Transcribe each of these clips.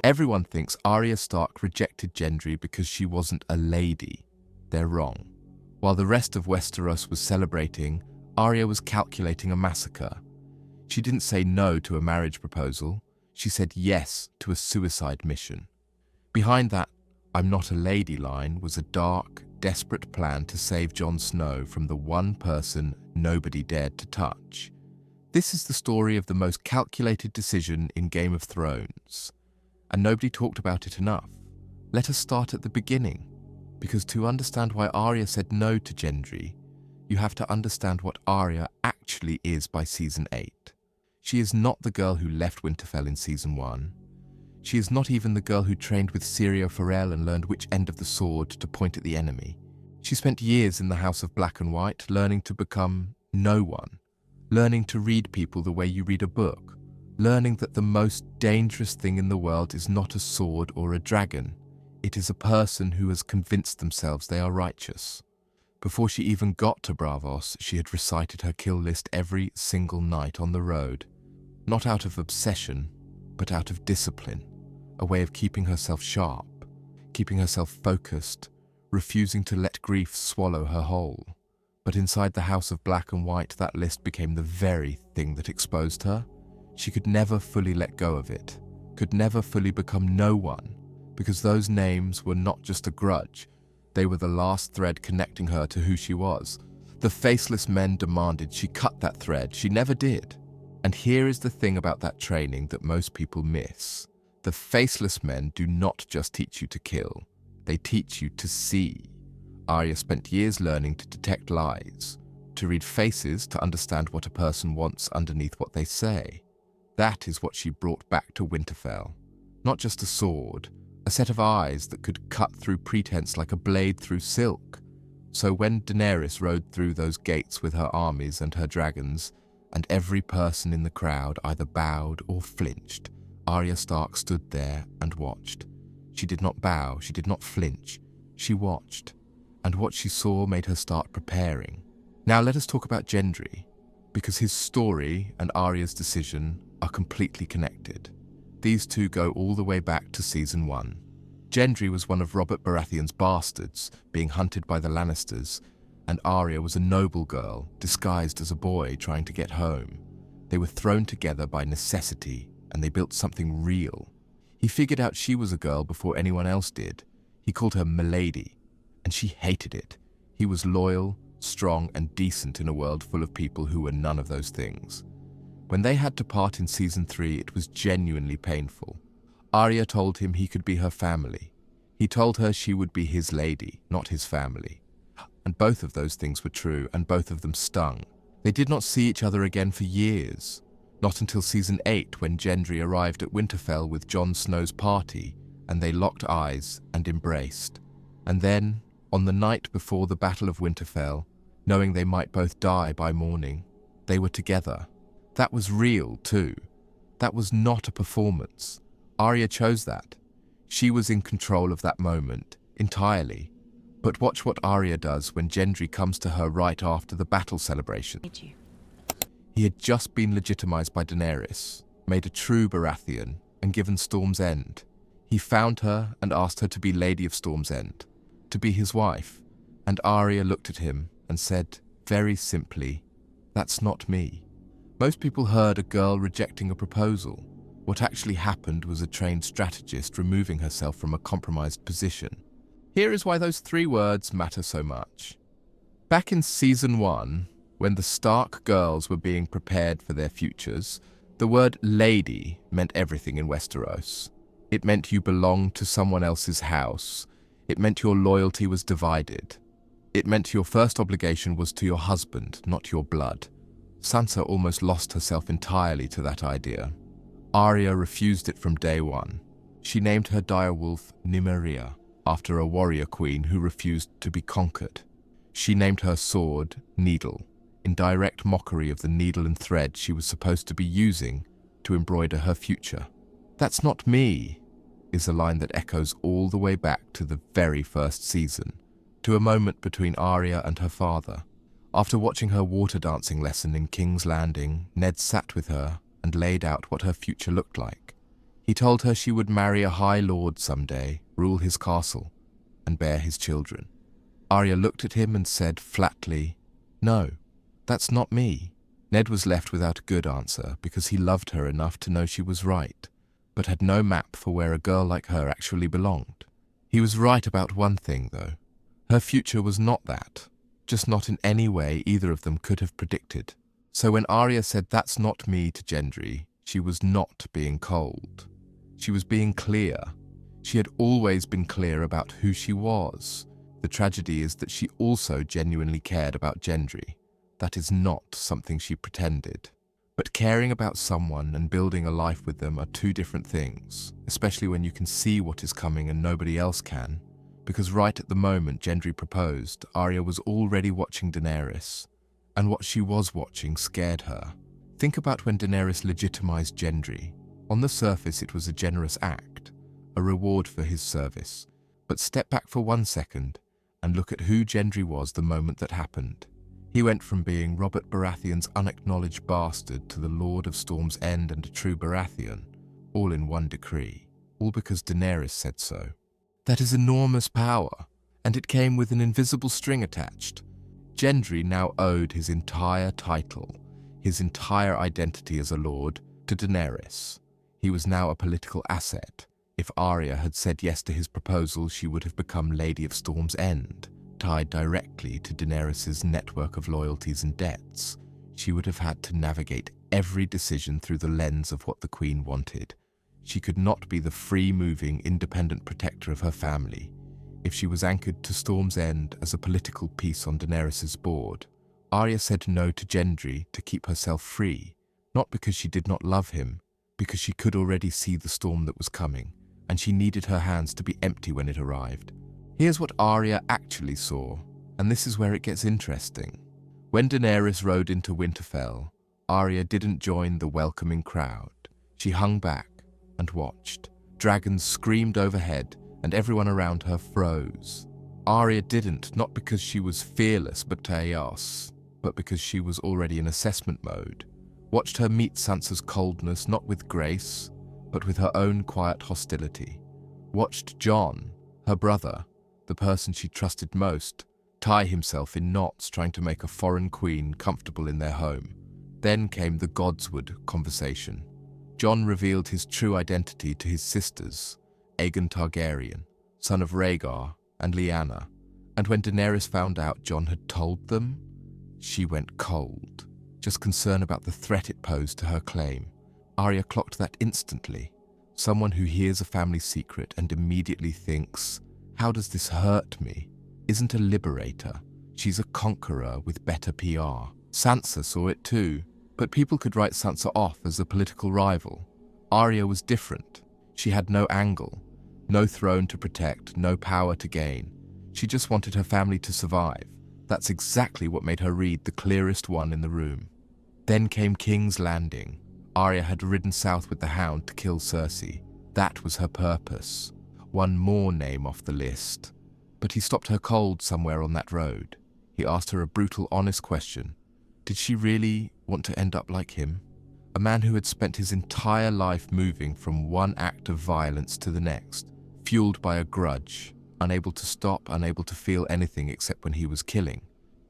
Everyone thinks Arya Stark rejected Gendry because she wasn't a lady. They're wrong. While the rest of Westeros was celebrating, Arya was calculating a massacre. She didn't say no to a marriage proposal. She said yes to a suicide mission. Behind that "I'm not a lady" line was a dark, desperate plan to save Jon Snow from the one person nobody dared to touch. This is the story of the most calculated decision in Game of Thrones. And nobody talked about it enough. Let us start at the beginning, because to understand why Arya said no to Gendry, you have to understand what Arya actually is by Season 8. She is not the girl who left Winterfell in Season 1. She is not even the girl who trained with Syrio Forel and learned which end of the sword to point at the enemy. She spent years in the House of Black and White learning to become no one, learning to read people the way you read a book, learning that the most dangerous thing in the world is not a sword or a dragon. It is a person who has convinced themselves they are righteous. Before she even got to Braavos, she had recited her kill list every single night on the road. Not out of obsession, but out of discipline. A way of keeping herself sharp, keeping herself focused, refusing to let grief swallow her whole. But inside the House of Black and White, that list became the very thing that exposed her. She could never fully let go of it, could never fully become no one, because those names were not just a grudge, they were the last thread connecting her to who she was. The faceless men demanded she cut that thread. She never did. And here is the thing about that training that most people miss. The faceless men do not just teach you to kill, they teach you to see. Arya spent years learning to detect lies, to read faces to understand what a person wants underneath what they say. That is what she brought back to Winterfell. Not just a sword, a set of eyes that could cut through pretense like a blade through silk. So when Daenerys rode through those gates with her armies and her dragons, and every person in the crowd either bowed or flinched, Arya Stark stood there and watched. She did not bow, she did not flinch, she watched. And what she saw made her start preparing. Now let us talk about Gendry, because his story and Arya's decision are completely connected. These two go all the way back to Season 1. Gendry was one of Robert Baratheon's bastards, being hunted by the Lannisters, and Arya was a noble girl, disguised as a boy trying to get home. They were thrown together by necessity, and they built something real. He figured out she was a girl before anyone else did. He called her Milady, and she hated it. He was loyal, strong, and decent in a world full of people who were none of those things. When they had to part in Season 3, it was genuinely painful. Arya told him he could be her family. He told her she would be his lady, not his family. And both of those things were true, and both of them stung. They did not see each other again for years. Not until Season 8, when Gendry arrived at Winterfell with Jon Snow's party, and they locked eyes and embraced. And then, on the night before the Battle of Winterfell, knowing they might both die by morning, they were together. That was real, too. That was not a performance. Arya chose that. She was in control of that moment, entirely. But watch what Arya does when Gendry comes to her right after the battle celebration. He had just been legitimized by Daenerys, made a true Baratheon, and given Storm's End. He found her and asked her to be Lady of Storm's End, to be his wife. And Arya looked at him and said, very simply, "That's not me." Most people heard a girl rejecting a proposal. What actually happened was a trained strategist removing herself from a compromised position. Here is why those 3 words matter so much. Back in Season 1, when the Stark girls were being prepared for their futures, the word lady meant everything in Westeros. It meant you belonged to someone else's house. It meant your loyalty was divided. It meant your first obligation was to your husband, not your blood. Sansa almost lost herself entirely to that idea. Arya refused it from day one. She named her direwolf Nymeria, after a warrior queen who refused to be conquered. She named her sword Needle, in direct mockery of the needle and thread she was supposed to be using to embroider her future. "That's not me," is a line that echoes all the way back to the very first season, to a moment between Arya and her father. After watching her water dancing lesson in King's Landing, Ned sat with her and laid out what her future looked like. He told her she would marry a high lord someday, rule his castle, and bear his children. Arya looked at him and said flatly, "No, that's not me." Ned was left without a good answer because he loved her enough to know she was right, but had no map for where a girl like her actually belonged. He was right about one thing, though. Her future was not that, just not in any way either of them could have predicted. So when Arya said "that's not me" to Gendry, she was not being cold. She was being clear. She had always been clear about who she was. The tragedy is that she also genuinely cared about Gendry. That is not something she pretended. But caring about someone and building a life with them are two different things, especially when you can see what is coming and nobody else can. Because right at the moment Gendry proposed, Arya was already watching Daenerys, and what she was watching scared her. Think about when Daenerys legitimized Gendry. On the surface it was a generous act, a reward for his service. But step back for 1 second and look at who Gendry was the moment that happened. He went from being Robert Baratheon's unacknowledged bastard to the Lord of Storm's End and a true Baratheon, all in one decree, all because Daenerys said so. That is enormous power, and it came with an invisible string attached. Gendry now owed his entire title, his entire identity as a lord, to Daenerys. He was now a political asset. If Arya had said yes to his proposal, she would have become Lady of Storm's End, tied directly to Daenerys' network of loyalties and debts. She would have had to navigate every decision through the lens of what the Queen wanted. She could not be the free-moving, independent protector of her family. If she was anchored to Storm's End as a political piece on Daenerys' board, Arya said no to Gendry to keep herself free, not because she did not love him, because she could already see the storm that was coming, and she needed her hands to be empty when it arrived. Here's what Arya actually saw, and this is where it gets interesting. When Daenerys rode into Winterfell, Arya didn't join the welcoming crowd. She hung back and watched. Dragons screamed overhead, and everyone around her froze. Arya didn't, not because she was fearless but chaos, but because she was already in assessment mode. Watched her meet Sansa's coldness not with grace, but with her own quiet hostility. Watched Jon, her brother, the person she trusted most, tie himself in knots trying to make a foreign queen comfortable in their home. Then came the Godswood conversation. Jon revealed his true identity to his sisters, Aegon Targaryen, son of Rhaegar, and Lyanna, and when Daenerys found out Jon had told them, she went cold, just concerned about the threat it posed to her claim. Arya clocked that instantly. Someone who hears a family secret and immediately thinks, "How does this hurt me?" isn't a liberator. She's a conqueror with better PR. Sansa saw it too, but people could write Sansa off as a political rival. Arya was different. She had no angle, no throne to protect, no power to gain. She just wanted her family to survive. That's exactly what made her read the clearest one in the room. Then came King's Landing. Arya had ridden south with the Hound to kill Cersei. That was her purpose. One more name off the list. But he stopped her cold somewhere on that road. He asked her a brutal, honest question. Did she really want to end up like him? A man who had spent his entire life moving from one act of violence to the next, fueled by a grudge, unable to stop, unable to feel anything except when he was killing.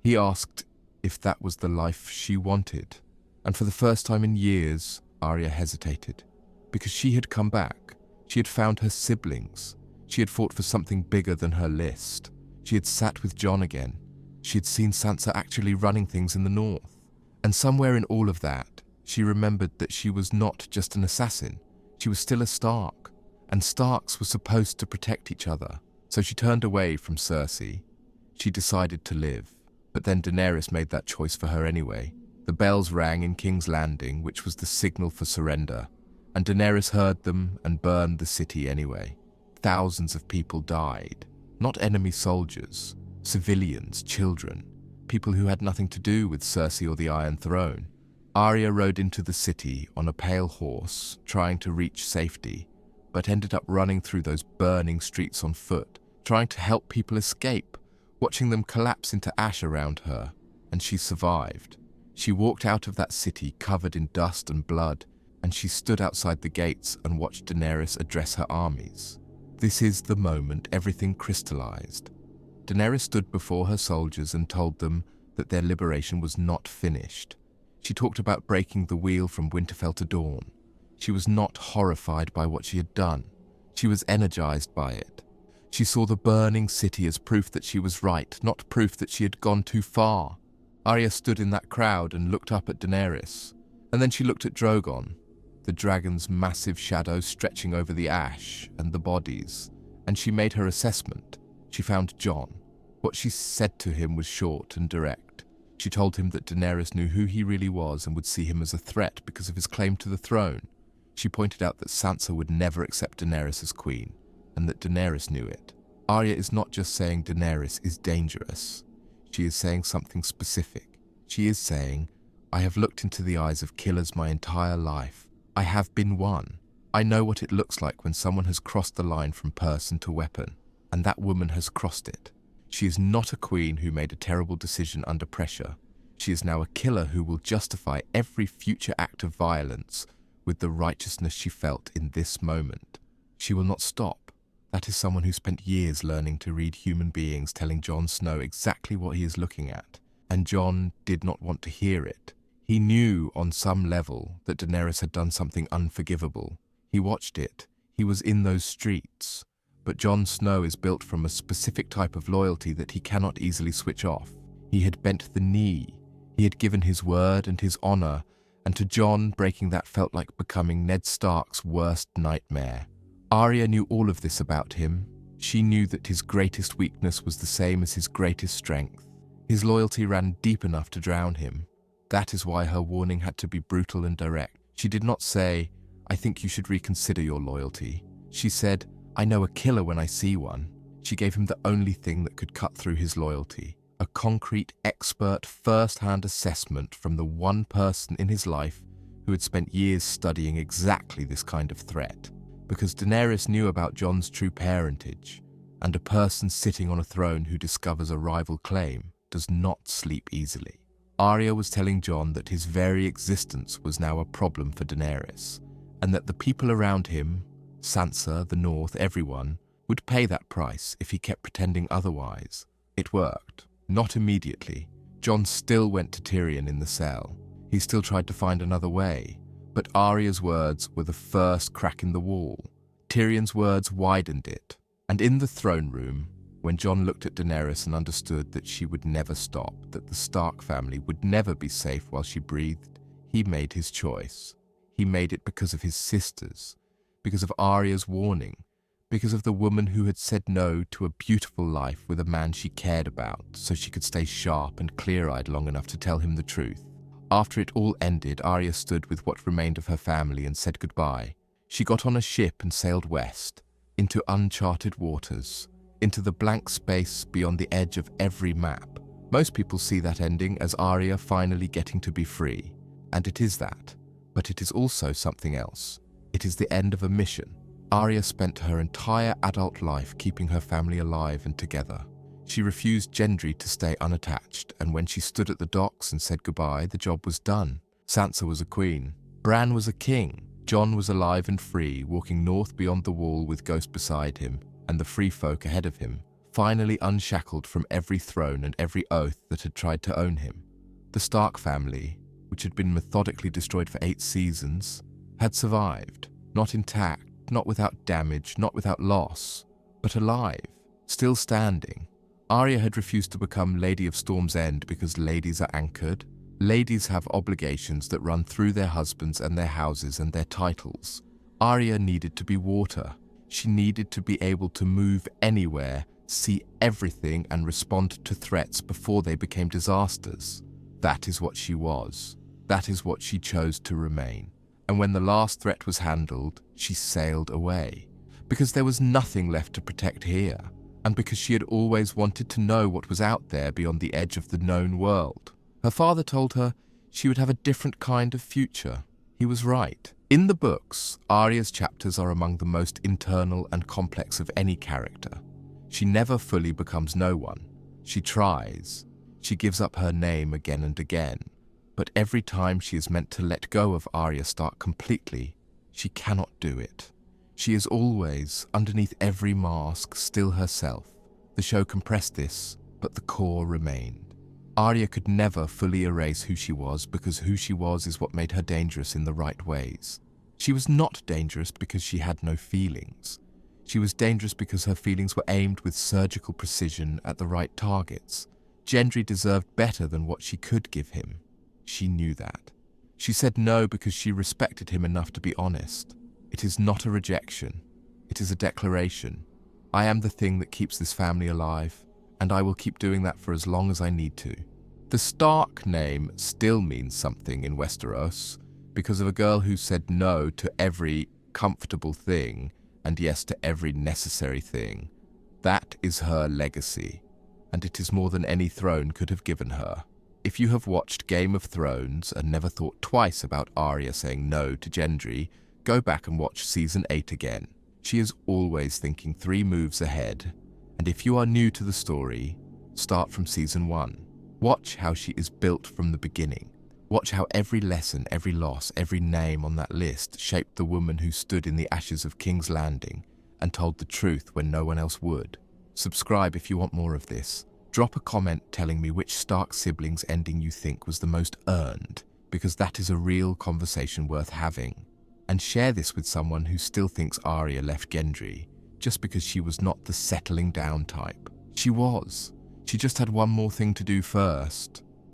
He asked if that was the life she wanted. And for the first time in years, Arya hesitated. Because she had come back. She had found her siblings. She had fought for something bigger than her list. She had sat with Jon again. She had seen Sansa actually running things in the north. And somewhere in all of that, she remembered that she was not just an assassin. She was still a Stark. And Starks were supposed to protect each other. So she turned away from Cersei. She decided to live. But then Daenerys made that choice for her anyway. The bells rang in King's Landing, which was the signal for surrender. And Daenerys heard them and burned the city anyway. Thousands of people died. Not enemy soldiers. Civilians, children. People who had nothing to do with Cersei or the Iron Throne. Arya rode into the city on a pale horse, trying to reach safety, but ended up running through those burning streets on foot, trying to help people escape, watching them collapse into ash around her, and she survived. She walked out of that city covered in dust and blood, and she stood outside the gates and watched Daenerys address her armies. This is the moment everything crystallized. Daenerys stood before her soldiers and told them that their liberation was not finished. She talked about breaking the wheel from Winterfell to Dawn. She was not horrified by what she had done. She was energized by it. She saw the burning city as proof that she was right, not proof that she had gone too far. Arya stood in that crowd and looked up at Daenerys, and then she looked at Drogon, the dragon's massive shadow stretching over the ash and the bodies, and she made her assessment. She found Jon. What she said to him was short and direct. She told him that Daenerys knew who he really was and would see him as a threat because of his claim to the throne. She pointed out that Sansa would never accept Daenerys as queen, and that Daenerys knew it. Arya is not just saying Daenerys is dangerous. She is saying something specific. She is saying, I have looked into the eyes of killers my entire life. I have been one. I know what it looks like when someone has crossed the line from person to weapon, and that woman has crossed it. She is not a queen who made a terrible decision under pressure. She is now a killer who will justify every future act of violence with the righteousness she felt in this moment. She will not stop. That is someone who spent years learning to read human beings telling Jon Snow exactly what he is looking at, and Jon did not want to hear it. He knew on some level that Daenerys had done something unforgivable. He watched it. He was in those streets. But Jon Snow is built from a specific type of loyalty that he cannot easily switch off. He had bent the knee. He had given his word and his honor, and to Jon, breaking that felt like becoming Ned Stark's worst nightmare. Arya knew all of this about him. She knew that his greatest weakness was the same as his greatest strength. His loyalty ran deep enough to drown him. That is why her warning had to be brutal and direct. She did not say, I think you should reconsider your loyalty. She said, I know a killer when I see one. She gave him the only thing that could cut through his loyalty, a concrete, expert, first-hand assessment from the one person in his life who had spent years studying exactly this kind of threat. Because Daenerys knew about Jon's true parentage, and a person sitting on a throne who discovers a rival claim does not sleep easily. Arya was telling Jon that his very existence was now a problem for Daenerys, and that the people around him, Sansa, the North, everyone, would pay that price if he kept pretending otherwise. It worked. Not immediately. Jon still went to Tyrion in the cell. He still tried to find another way, but Arya's words were the first crack in the wall. Tyrion's words widened it, and in the throne room, when Jon looked at Daenerys and understood that she would never stop, that the Stark family would never be safe while she breathed, he made his choice. He made it because of his sisters, because of Arya's warning, because of the woman who had said no to a beautiful life with a man she cared about so she could stay sharp and clear-eyed long enough to tell him the truth. After it all ended, Arya stood with what remained of her family and said goodbye. She got on a ship and sailed west, into uncharted waters, into the blank space beyond the edge of every map. Most people see that ending as Arya finally getting to be free, and it is that, but it is also something else. It is the end of a mission. Arya spent her entire adult life keeping her family alive and together. She refused Gendry to stay unattached, and when she stood at the docks and said goodbye, the job was done. Sansa was a queen. Bran was a king. Jon was alive and free, walking north beyond the wall with Ghost beside him, and the free folk ahead of him, finally unshackled from every throne and every oath that had tried to own him. The Stark family, which had been methodically destroyed for 8 seasons, had survived, not intact, not without damage, not without loss, but alive, still standing. Arya had refused to become Lady of Storm's End because ladies are anchored. Ladies have obligations that run through their husbands and their houses and their titles. Arya needed to be water. She needed to be able to move anywhere, see everything, and respond to threats before they became disasters. That is what she was. That is what she chose to remain. And when the last threat was handled, she sailed away. Because there was nothing left to protect here, and because she had always wanted to know what was out there beyond the edge of the known world. Her father told her she would have a different kind of future. He was right. In the books, Arya's chapters are among the most internal and complex of any character. She never fully becomes no one. She tries. She gives up her name again and again. But every time she is meant to let go of Arya Stark completely, she cannot do it. She is always, underneath every mask, still herself. The show compressed this, but the core remained. Arya could never fully erase who she was because who she was is what made her dangerous in the right ways. She was not dangerous because she had no feelings. She was dangerous because her feelings were aimed with surgical precision at the right targets. Gendry deserved better than what she could give him. She knew that. She said no because she respected him enough to be honest. It is not a rejection. It is a declaration. I am the thing that keeps this family alive, and I will keep doing that for as long as I need to. The Stark name still means something in Westeros because of a girl who said no to every comfortable thing and yes to every necessary thing. That is her legacy, and it is more than any throne could have given her. If you have watched Game of Thrones and never thought twice about Arya saying no to Gendry, go back and watch Season 8 again. She is always thinking 3 moves ahead, and if you are new to the story, start from Season 1. Watch how she is built from the beginning. Watch how every lesson, every loss, every name on that list shaped the woman who stood in the ashes of King's Landing and told the truth when no one else would. Subscribe if you want more of this. Drop a comment telling me which Stark siblings ending you think was the most earned, because that is a real conversation worth having. And share this with someone who still thinks Arya left Gendry just because she was not the settling down type. She was. She just had one more thing to do first.